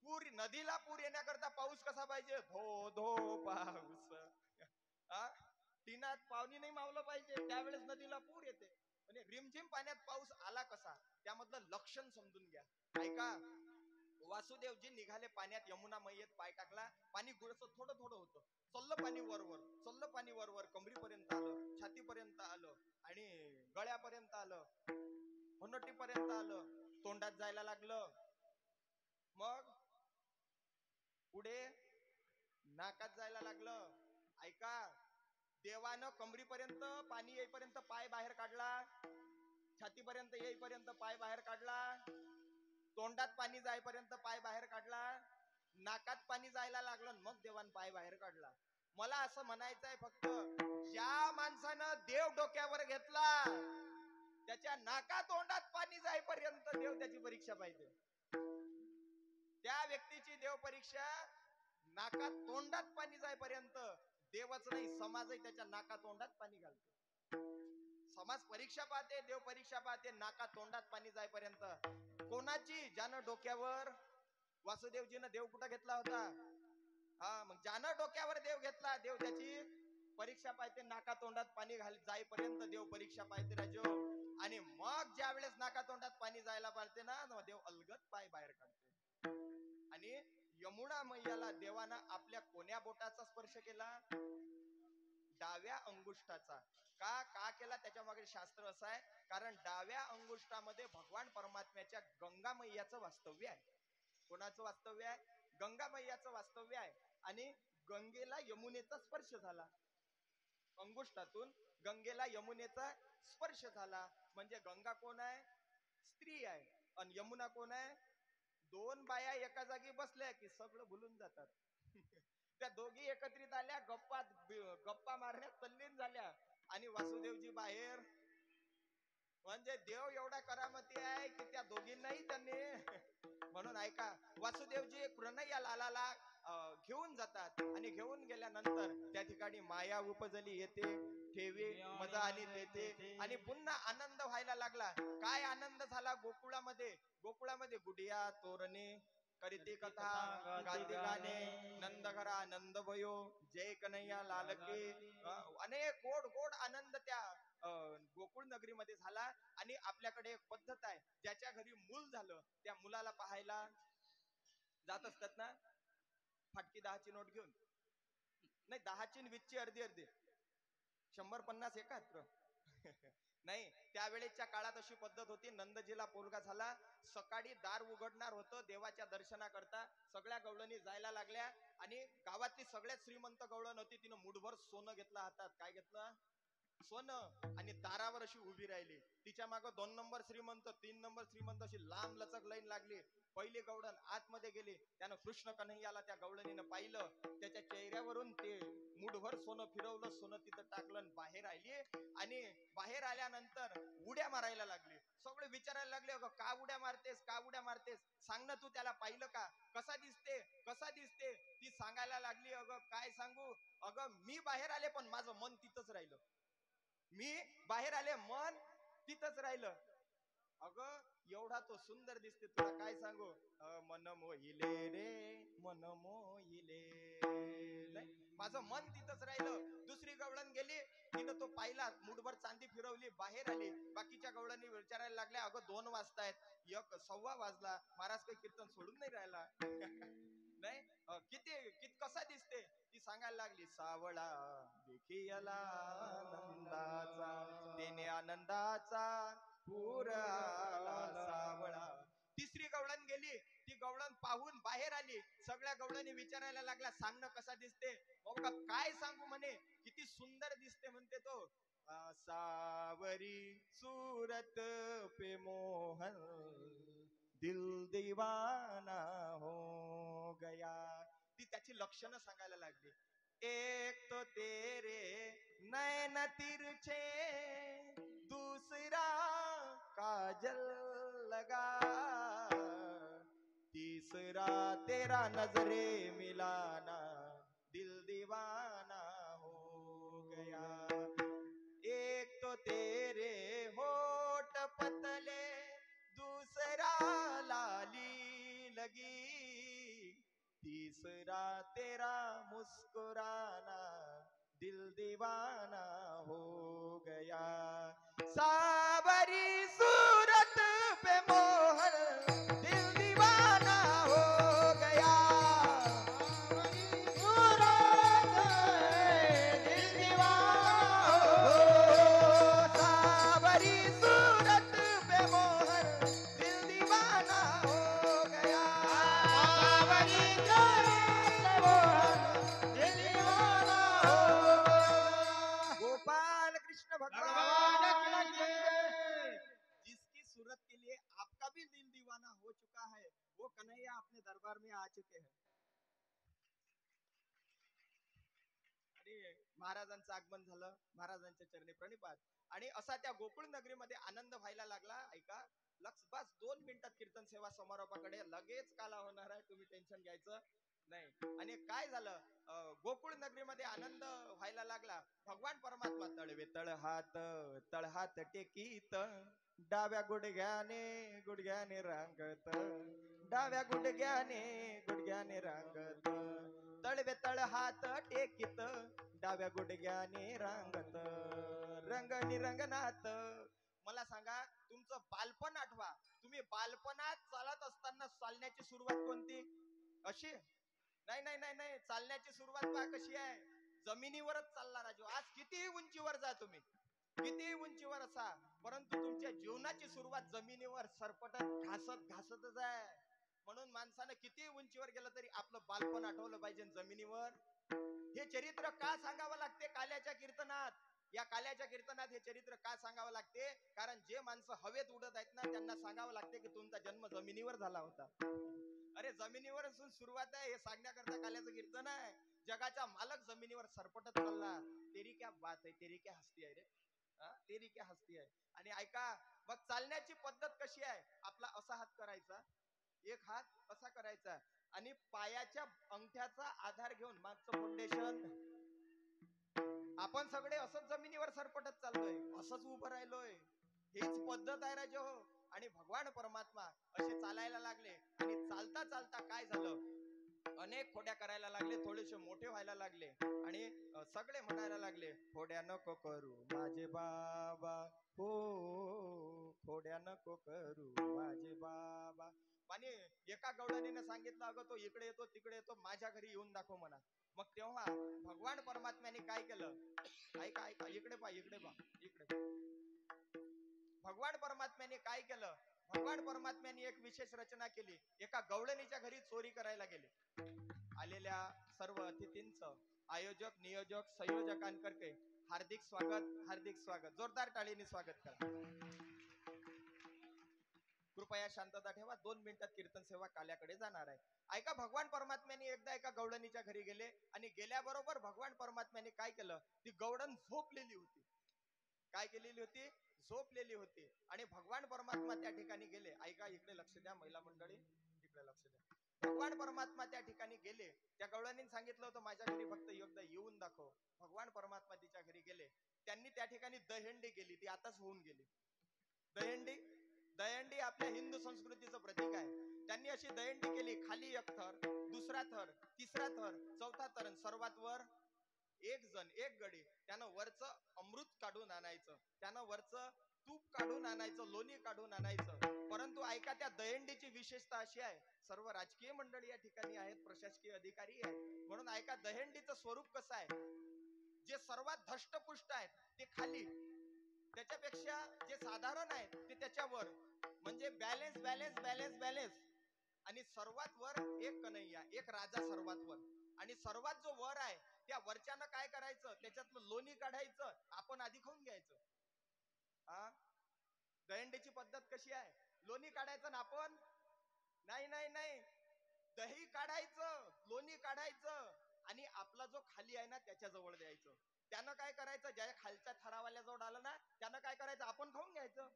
पूर, नदीला पूर येण्याकरता पाऊस कसा पाहिजे? धो धो पाऊस. टिनात पावनी नाही मावलं पाहिजे, त्यावेळेस नदीला पूर येते. म्हणजे रिमझिम पाण्यात पाऊस आला कसा, त्यामधलं लक्षण समजून घ्या. ऐका, वासुदेवजी निघाले पाण्यात, यमुना मैयेत पाय टाकला, पाणी गुळस थोडं थोडं होतं, चल्लं पाणी वरवर, चल्लं पाणी वरवर, कमरीपर्यंत आलं, छातीपर्यंत आलं, आणि गळ्यापर्यंत आलं, होनटीपर्यंत आलं, तोंडात जायला लागलं, मग पुढे नाकात जायला लागलं. ऐका, देवानं कमरीपर्यंत पाणी येईपर्यंत पाय बाहेर काढला, छातीपर्यंत येईपर्यंत पाय बाहेर काढला, तोंडात पाणी जाईपर्यंत पाय बाहेर काढला, नाकात पाणी जायला लागलं, मग देवान पाय बाहेर काढला. मला असं म्हणायचं आहे, फक्त ज्या माणसानं देव डोक्यावर घेतला त्याच्या नाका तोंडात पाणी जाईपर्यंत देव त्याची परीक्षा पाहिजे. त्या व्यक्तीची देव परीक्षा नाकात तोंडात पाणी जाईपर्यंत. देवच नाही, समाजही त्याच्या नाका तोंडात पाणी घालतो. समाज परीक्षा पाहते, देव परीक्षा पाहते, नाका तोंडात पाणी जाईपर्यंत. कोणाची? ज्यानं डोक्यावर वासुदेवजीनं देव कुठं घेतला होता? मग ज्यानं डोक्यावर देव घेतला, देव त्याची परीक्षा पाहते, नाका तोंडात पाणी जाईपर्यंत देव परीक्षा पाहते राजो. आणि मग ज्या वेळेस नाका तोंडात पाणी जायला पाहते ना, देव अलगद पाय बाहेर काढते. आणि यमुना मैयाला देवानं आपल्या कोण्या बोटाचा स्पर्श केला? डाव्या अंगुष्ठाचा. का केला? त्याच्या मागे शास्त्र असं आहे, कारण डाव्या अंगुष्ठामध्ये भगवान परमात्म्याच्या गंगा मैयाचं वास्तव्य आहे. कोणाचं वास्तव्य आहे? गंगा मैयाचं वास्तव्य आहे. आणि गंगेला यमुनेचा स्पर्श झाला, अंगुष्ठातून गंगेला यमुनेचा स्पर्श झाला. म्हणजे गंगा कोण आहे? स्त्री आहे. आणि यमुना कोण आहे? दोन बाया एका जागी बसल्या की सगळं भुलून जातात. त्या दोघी एकत्रित आल्या, गप्पा मारण्यात तल्लीन झाल्या. आणि वासुदेवजी बाहेर. म्हणजे देव एवढा करामती आहे की त्या दोघींनाही त्यांनी म्हणून ऐका, वासुदेवजी कृष्णय्या लालाला घेऊन जातात. आणि घेऊन गेल्यानंतर त्या ठिकाणी माया उपजली येते, ठेवी मजा आली तेथे. आणि पुन्हा आनंद व्हायला लागला. काय आनंद झाला गोकुळामध्ये? गोकुळामध्ये गुडिया तोरणे, करीती कथा गाती गाणे, नंद घरा नंद भयो, जय कन्हैया लाल की. अनेक गोड गोड आनंद त्या गोकुळ नगरीमध्ये झाला. आणि आपल्याकडे एक पद्धत आहे, ज्याच्या घरी मूल झालं त्या मुलाला पाहायला जात असतात ना, फाटकी 10ची नोट घेऊन. नाही, 10ची 20ची अर्धी अर्धी, 100-50 एकत्र. नाही, त्यावेळेच्या काळात अशी पद्धत होती. नंदजीला पोरगा झाला, सकाळी दार उघडणार होतं देवाच्या दर्शनाकरता. सगळ्या गवळणी जायला लागल्या. आणि गावातली सगळ्यात श्रीमंत गवळण होती, तिनं मुठभर सोनं घेतलं हातात. काय घेतलं? सोनं. आणि दारावर अशी उभी राहिली. तिच्या मागं 2 नंबर श्रीमंत, 3 नंबर श्रीमंत, अशी लांब लचक लाईन लागली. पहिली गवळण आतमध्ये गेली. त्यानं कृष्ण कन्हैयाला त्या गवळणीनं पाहिलं. त्याच्या चेहऱ्यावरून ते मुठभर सोनं फिरवलं, सोनं तिथं टाकलं, बाहेर आली. आणि बाहेर आल्यानंतर उड्या मारायला लागली. सगळे विचारायला लागले, अगं का उड्या मारतेस, का उड्या मारतेस? सांग ना, तू त्याला पाहिलं का? कसा दिसते, कसा दिसते? ती सांगायला लागली, अगं काय सांगू, अगं मी बाहेर आले पण माझं मन तिथंच राहिलं. मी बाहेर आले, मन तिथंच राहिलं. अगं एवढा तो सुंदर दिसते, तुला काय सांगू, मन मोहिले रे, मन मोहिले. माझं मन तिथंच राहिलं. दुसरी गवळण गेली, तिनं तो पाहिला, मुठभर चांदी फिरवली, बाहेर आली. बाकीच्या गवळणी विचारायला लागल्या, अगं 2 वाजतायत, 1:15 वाजला, महाराज काही कीर्तन सोडून नाही राहिला. नाही, किती कसा दिसते? ती सांगायला लागली, सावळा देखियला आनंदाचा, तेने आनंदाचा पूर आला सावळा. तिसरी गवळण गेली, ती गवळण पाहून बाहेर आली. सगळ्या गवळणी विचारायला लागल्या, सांग ना कसा दिसते? मग काय सांगू म्हणे, किती सुंदर दिसते म्हणते तो. सावरी सूरत पे मोहन, दिल दीवाना हो गया. ती त्याची लक्षणं सांगायला लागली. एक तो तेरे नैन तिरछे, दूसरा काजल लगा, तीसरा तेरा नजरे मिलाना, दिल दीवाना हो गया. एक तो तेरे होठ पतले, दूसरा लाली लगी, तीसरा तेरा मुस्कुराना, दिल दीवाना हो गया. सावरी सूरत पे मोहर, दिल दीवाना हो गया. सूरत दिल दीवाना हो. सावरी सूरत पे मोहर, दिल दीवाना हो गया. सावरी सूरत मोहन, दिल दीवाना हो. गोपाल कृष्ण भगवान भगवान की जय. जिसकी सूरत के लिए आपका भी दिल दीवाना हो चुका है, वो कन्हैया अपने दरबार में आ चुके हैं. आणि महाराजांचं आगमन झालं, महाराजांच्या चरणी प्रणिपात. आणि असा त्या गोकुळ नगरीमध्ये आनंद व्हायला लागला. ऐका, बस 2 मिनिटात कीर्तन सेवा समारोपाकडे लगेच काला होणार आहे, तुम्ही टेन्शन घ्यायचं नाही. आणि काय झालं, गोकुळ नगरीमध्ये आनंद व्हायला लागला. भगवान परमात्मा तळ हात टेकीत, डाव्या गुडघ्याने रांगत, डाव्या गुडघ्याने रांगत, तळ हात टेकीत, डाव्या गुडघ्याने रांगत, रंगनाथ. मला सांगा, तुमचं बालपण आठवा. तुम्ही बालपणात चालत असताना चालण्याची सुरुवात कोणती? अशी? नाही नाही नाही नाही, चालण्याची सुरुवात पहा कशी आहे. जमिनीवरच चालला राजू. आज कितीही उंचीवर जा तुम्ही, कितीही उंचीवर असा, परंतु तुमच्या जीवनाची सुरुवात जमिनीवर सरपटत घासतच आहे. म्हणून माणसानं कितीही उंचीवर गेलं तरी आपलं बालपण आठवलं पाहिजे जमिनीवर. हे चरित्र का सांगावं लागते काल्याच्या कीर्तनात? या काल्याच्या कीर्तनात हे चरित्र का सांगावं लागते? कारण जे माणसं हवेत उडत आहेत ना, त्यांना सांगावं लागते की तुमचा जन्म जमिनीवर झाला होता. अरे जमिनीवर असून सुरुवात आहे हे सांगण्याकरता काल्याचं कीर्तन आहे. जगाचा मालक जमिनीवर सरपटत चालला. तेरी क्या बात आहे, तेरी क्या हस्ती आहे रे, तेरी क्या हस्ती आहे. आणि ऐका, मग चालण्याची पद्धत कशी आहे? आपला असा हात करायचा, एक हात असा करायचा, आणि पायाच्या अंगठ्याचा आधार घेऊन मागचं फाउंडेशन. आपण सगळे असंच जमिनीवर सरपटत चाललोय, असंच उभं राहिलोय. हीच पद्धत आहे राजे हो. आणि भगवान परमात्मा असे चालायला लागले. आणि चालता चालता काय झालं, अनेक खोड्या करायला लागले, थोडेसे मोठे व्हायला लागले. आणि सगळे म्हणायला लागले, खोड्या नको करू माझे बाबा, हो खोड्या नको करू माझे बाबा. आणि एका गवळणीने सांगितलं, अगं तो इकडे येतो तिकडे येतो, माझ्या घरी येऊन दाखव म्हणा. मग तेव्हा भगवान परमात्म्याने काय केलं? ऐका ऐका, इकडे पहा इकडे पहा इकडे. भगवान परमात्म्याने काय केलं? भगवान परमात्म्याने एक विशेष रचना केली. एका गवळणीच्या घरी चोरी करायला गेले. आलेल्या सर्व अतिथींचं आयोजक नियोजक संयोजकांकरके हार्दिक स्वागत, जोरदार टाळीने स्वागत करा. कृपया शांतता ठेवा. 2 मिनिटात कीर्तन सेवा काल्याकडे जाणार आहे. ऐका, भगवान परमात्म्याने एकदा एका गवळणीच्या घरी गेले. आणि गेल्याबरोबर भगवान परमात्म्याने काय केलं? ती गवळण झोपलेली होती. काय केलेली होती? झोपलेली होती. आणि भगवान परमात्मा त्या ठिकाणी गेले. ऐका, इकडे लक्ष द्या महिला मंडळी, इकडे लक्ष द्या. भगवान परमात्मा त्या ठिकाणी गेले. त्या गवळणीने सांगितलं होतं माझ्या घरी फक्त एकदा येऊन दाखव. भगवान परमात्मा तिच्या घरी गेले. त्यांनी त्या ठिकाणी दहीहंडी केली. ती आताच होऊन गेली. दहीहंडी आपल्या हिंदू संस्कृतीचं प्रतीक आहे. त्यांनी अशी दहीहंडी केली. खाली एक थर, दुसरा थर, तिसरा थर, चौथा थर, सर्वात वर एक जण, एक गडी. त्यानं वरचं अमृत काढून आणायचं, त्यानं वरचं तूप काढून आणायचं, लोणी काढून आणायचं. परंतु ऐका, त्या दहीहंडीची विशेषता अशी आहे, सर्व राजकीय मंडळी या ठिकाणी आहेत, प्रशासकीय अधिकारी आहेत. म्हणून ऐका, दहीहंडीचं स्वरूप कसं आहे? जे सर्वात धष्टपुष्ट आहेत ते खाली, त्याच्यापेक्षा जे साधारण आहेत ते त्याच्यावर. म्हणजे बॅलेन्स बॅलेन्स बॅलेन्स बॅलेन्स. आणि सर्वात वर एक कन्हैया, एक राजा सर्वात वर. आणि सर्वात जो वर आहे त्या वरच्यानं काय करायचं? त्याच्यातलं लोणी काढायचं, आपण आधी खाऊन घ्यायचं. दहीहंडीची पद्धत कशी आहे? लोणी काढायचं ना आपण? नाही नाही नाही, दही काढायचं, लोणी काढायचं, आणि आपला जो खाली आहे ना त्याच्या जवळ द्यायचं. त्यानं काय करायचं? ज्या खालच्या थरावाल्या जवळ आलं ना, त्यानं काय करायचं? आपण खाऊन घ्यायचं.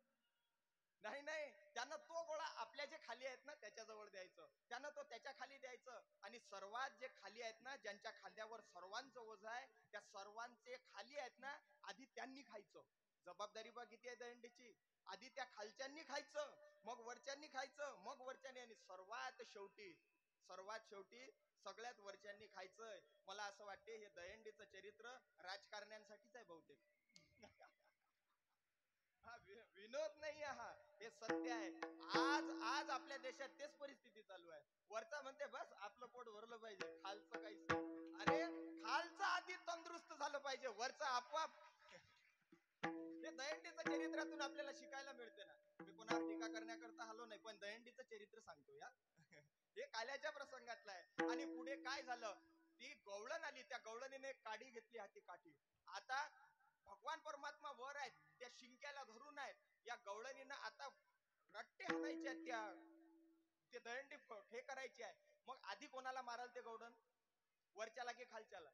नाही नाही, त्यानं तो गोळा आपल्या जे खाली आहेत ना त्याच्याजवळ द्यायचं, त्यानं तो त्याच्या खाली द्यायचं. आणि सर्वात जे खाली आहेत ना, ज्यांच्या खांद्यावर सर्वांचं ओझ आहे, त्या सर्वांचे खाली आहेत ना, आधी त्यांनी खायचं. जबाबदारी बघ किती आहे दहीहंडीची. आधी त्या खालच्यांनी खायचं, मग वरच्यांनी खायचं, मग वरच्यांनी, आणि सर्वात शेवटी सगळ्यात वरच्यांनी खायचंय. मला असं वाटते हे दहीहंडीचं चरित्र राजकारण्यांसाठीच आहे बहुतेक. हा विनोद नाही हा, हे सत्य आहे. आज आपल्या देशात तेच परिस्थिती चालू आहे. वरचा म्हणते बस आपलं पोट भरलं पाहिजे, खालचं काहीच. अरे खालचं आधी तंदुरुस्त झालं पाहिजे, वरचं आपोआप. हे दहीहंडीचं चरित्रातून आपल्याला शिकायला मिळते ना. मी कोणावर टीका करण्याकरता आलो नाही, पण दहीहंडीचं चरित्र सांगतो या. हे काल्याच्या प्रसंगातलं आहे. आणि पुढे काय झालं? ती गवळण आली, त्या गवळणीने काठी घेतली, हाती काठी. आता भगवान परमात्मा वर आहेत, त्या शिंक्याला धरून आहेत. या गवळणीनं आता रट्टे हाणायचे आहेत, ते दहीहंडी हे करायची आहे. मग आधी कोणाला माराल ते गवळण? वरच्याला की खालच्याला?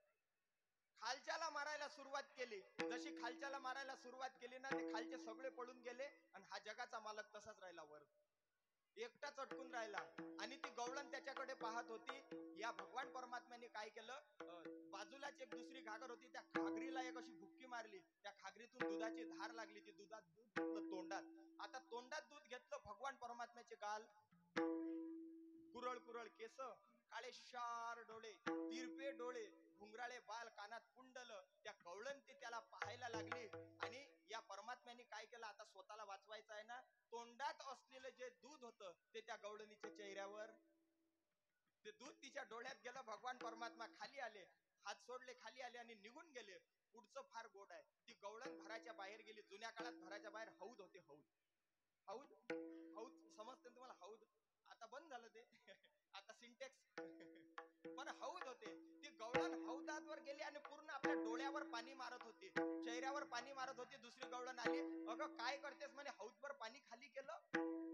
खालच्याला मारायला सुरुवात केली. जशी खालच्याला मारायला सुरुवात केली ना, ते खालचे सगळे पळून गेले. आणि हा जगाचा मालक तसाच राहिला वर. एकटा चटकून राहिला आणि ती गवळण त्याच्याकडे पाहत होती. या भगवान परमात्म्याने काय केलं, बाजूलाच एक दुसरी घागर होती, त्या घागरीला एक अशी भुक्की मारली. त्या घागरीतून दुधाची धार लागली. ती दुधात दूध घेतलं तोंडात. आता तोंडात दूध घेतलं. भगवान परमात्म्याचे गाल, कुरळ कुरळ केस, काळे शार डोळे, तिरपे डोळे, घुंगराळे बाल, कानात कुंडल. त्या गवळण ती त्याला पाहायला लागली. आणि या परमात्म्याने काय केलं, आता स्वतःला वाचवायचं आहे ना, तोंडात असलेलं जे दूध होतं ते त्या गवळणीच्या चेहऱ्यावर, ते दूध तिच्या डोळ्यात गेलं. भगवान परमात्मा खाली आले, हात सोडले, खाली आले आणि निघून गेले. पुढचं फार गोड आहे. ती गवळण घराच्या बाहेर गेली. जुन्या काळात घराच्या बाहेर हौद होते. हौद, हौद, हौद समजते तुम्हाला? हौद आता बंद झालं ते आता सिंटेक्स पण हौद होते. ती गवळण हौदावर गेली आणि पूर्ण आपल्या डोळ्यावर पाणी मारत होती, चेहऱ्यावर पाणी मारत होती. दुसरी गवळण आली. अगं काय करतेस म्हणे. हौदभर पाणी खाली केलं.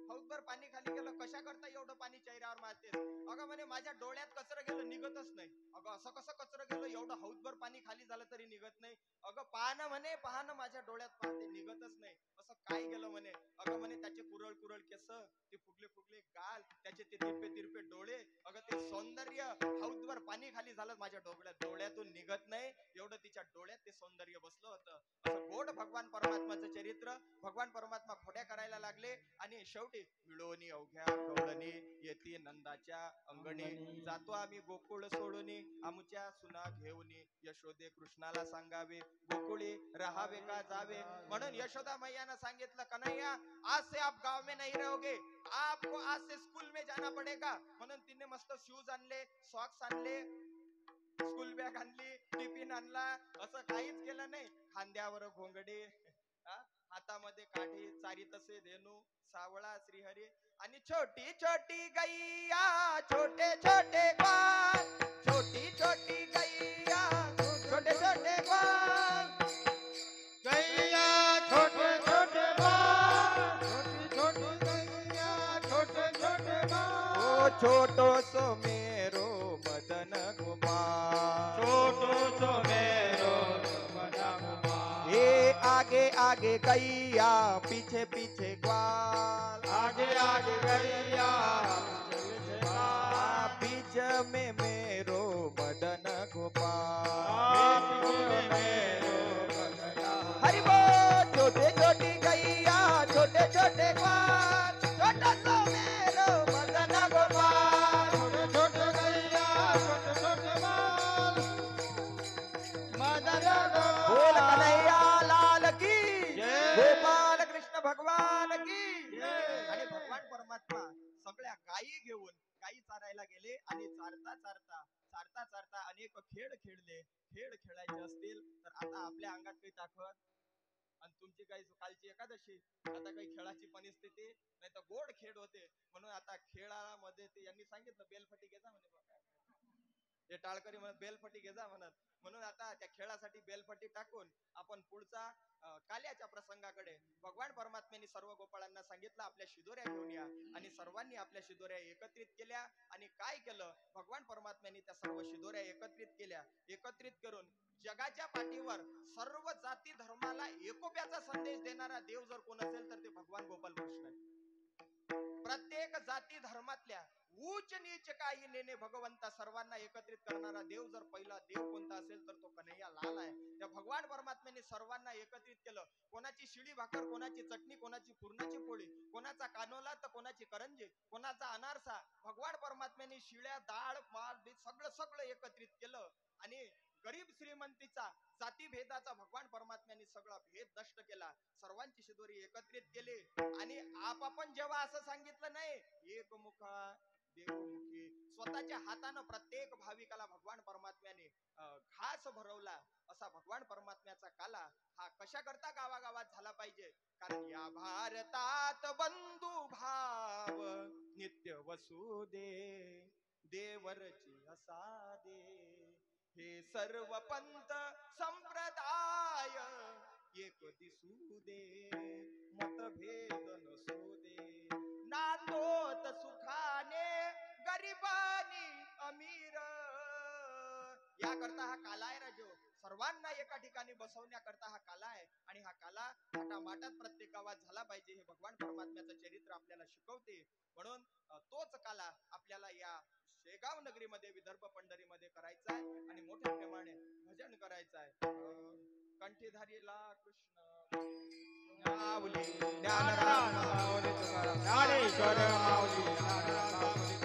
हौदभर पाणी खाली केलं. कशा करता एवढं पाणी चेहऱ्यावर मारतेस? अगं म्हणे माझ्या डोळ्यात कचरं गेलं, निघतच नाही. अगं असं कसं कचरं गेलं, एवढं हौदभर पाणी खाली झालं तरी निघत नाही? अगं पहा ना म्हणे, पहा ना माझ्या डोळ्यात, पाहते निघतच नाही. असं काय गेलं म्हणे? अगं म्हणे त्याचे कुरळ कुरळ केस, ते फुगले फुगले गाल, त्याचे ते तिरपे तिरपे डोळे, अगं ते सौंदर्य हौदभर पाणी खाली झालं, माझ्या डोळ्यातून निघत नाही. एवढं तिच्या डोळ्यात ते सौंदर्य बसलं होतं. असं गोड भगवान परमात्माचं चरित्र. भगवान परमात्मा खोड्या करायला लागले आणि शेवटी मिळवणी अवघ्या गवळणी येते नंदाच्या अंगणी. जातो आम्ही गोकुळ सोडूनी, आमच्या सुना घेऊनी, यशोदे कृष्णाला सांगावे, गोकुळी राहावे का जावे. म्हणून यशोदा मैया सांगितलं, कन्हैया आज से आप गांव में नहीं रहोगे, आपको आज से स्कूल में जाना पड़ेगा. म्हणून तिने मस्त शूज आणले, सॉक्स आणले, स्कूल बॅग आणली, टिफिन आणला. असं काहीच केलं नाही. खांद्यावर घोंगडे, हातामध्ये काठी, चारी तसे धेनू, सावळा श्रीहरी आणि छोटी छोटी गैया, छोटे छोटे ग्वाल, छोटी छोटी गैया, छोटे छोटे ग्वाल, गैया छोटे छोटे बाल, छोटी छोटी गैया छोटे छोटे बाल, ओ छोटो सो मेरो मदन गोपाल, छोटो सो मेरो मदन गोपाल, ये आगे आगे गैया पीछे पीछे ग्वाल, आगे आगे गैया बीच में मेरो मदन गोपाल, हरि बोल। छोटे छोटी गैया छोटे छोटे ग्वाल, छोटा सा मेरो मदन गोपाल, छोटे छोटे गैया छोटे छोटे बाल, मदन बोल कन्हैया लाल की जय। गोपाल कृष्ण भगवान की जय। आणि भगवान परमात्मा सगळ्या गायी घेऊन गायी चारायला गेले आणि चारता चारता अनेक खेळ खेळले. खेळ खेळायचे असतील तर आता आपल्या अंगात काही ताकद, आणि तुमची काही कालची एकादशी, आता काही खेळाची परिस्थिती नाही तर गोड खेळ होते. म्हणून आता खेळामध्ये ते यांनी सांगितलं बेलफटी घे जा म्हणे, हे टाळकरी म्हणत बेलफटी घे जा म्हणत. म्हणून आता त्या खेळासाठी बेलफटी टाकून आपण पुढचा काल्याच्या प्रसंगाकडे. भगवान परमात्म्याने सर्व गोपाळांना सांगितलं आपल्या शिदोऱ्या घेऊन या, आणि सर्वांनी आपल्या शिदोऱ्या एकत्रित केल्या. आणि काय केलं, भगवान परमात्म्याने त्या सर्व शिदोऱ्या एकत्रित केल्या. एकत्रित करून जगाच्या पाठीवर सर्व जाती धर्माला एकोप्याचा संदेश देणारा देव जर कोण असेल तर ते भगवान गोपाल कृष्ण आहे. प्रत्येक जाती धर्मातल्या उच्च नीच काही नेणे भगवंता सर्वांना एकत्रित करणारा देव जर पहिला देव कोणता असेल तर तो कन्हैया लाल आहे. त्या भगवान परमात्म्याने सर्वांना एकत्रित केलं. कोणाची शिळी भाकर, कोणाची चटणी, कोणाची पुरणाची पोळी, कोणाचा कानोला तर कोणाची करंजी, कोणाचा अनारसा. भगवान परमात्म्याने शिळ्या डाळ माळ सगळं सगळं एकत्रित केलं. आणि गरीब श्रीमंतीचा जाती भेदाचा भगवान परमात्म्याने सगळा भेद नष्ट केला. सर्वांची शिदोरी एकत्रित केली. आणि आपण जेव्हा असं सांगितलं नाही एकमुखा देवमुखी, स्वतःच्या हातानं प्रत्येक भाविकाला भगवान परमात्म्याने घास भरवला. असा भगवान परमात्म्याचा काला हा कशा करता गावागावात झाला पाहिजे. कारण या भारतात बंधू भाव नित्य वसुदे, देवरची असादे, हे सर्व पंथ संप्रदाय एक दिसू दे, मतभेद नसू दे, नांदोत सुखाने गरिबानी अमीर. या करता हा काला आहे राजो, सर्वांना एका ठिकाणी बसवण्याकरता हा काला आहे. आणि हा काला थाटामाटात प्रत्येक गावात झाला पाहिजे हे भगवान परमात्म्याचं चरित्र आपल्याला शिकवते. म्हणून तोच काला आपल्याला या शेगाव नगरीमध्ये विदर्भ पंढरीमध्ये करायचा आहे आणि मोठ्या प्रमाणे भजन करायचं आहे. कंठीधारीला कृष्ण माऊली ज्ञानराम माऊली तुकाराम ज्ञानेश्वर माऊली ज्ञानराम माऊली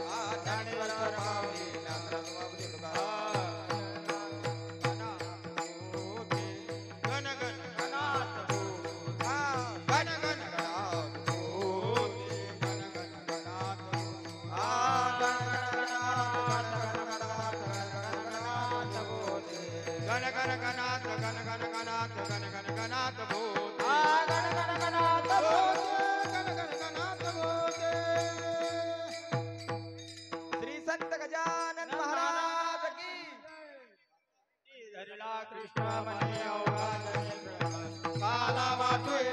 ज्ञानेश्वर माऊली ज्ञानराम माऊली तुकाराम गण गण गणात गण गण गणात गण गण गणात गण गण गणात गण गण गणात गण गण गणात भूत गण गण गणात गण गण गणात भूत. श्री संत गजानन महाराज की धरला कृष्ण म्हणे अवघा काला वाटोय